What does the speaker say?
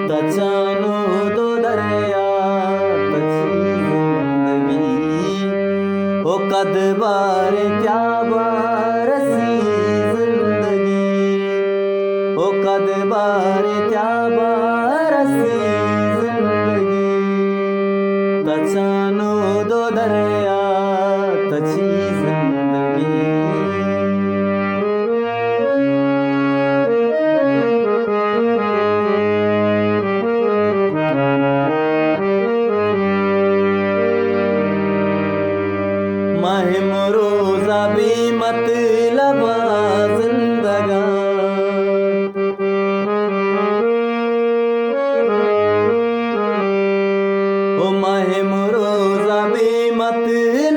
तचानो दो दरिया तची जिंदगी ओ कद बार क्या बारसी जिंदगी ओ कद बार क्या बारसी जिंदगी तचानो दो दरिया तची जिंदगी महम रोजा भी मतलबा जिंदगा ओ महम रोजा भी मतलब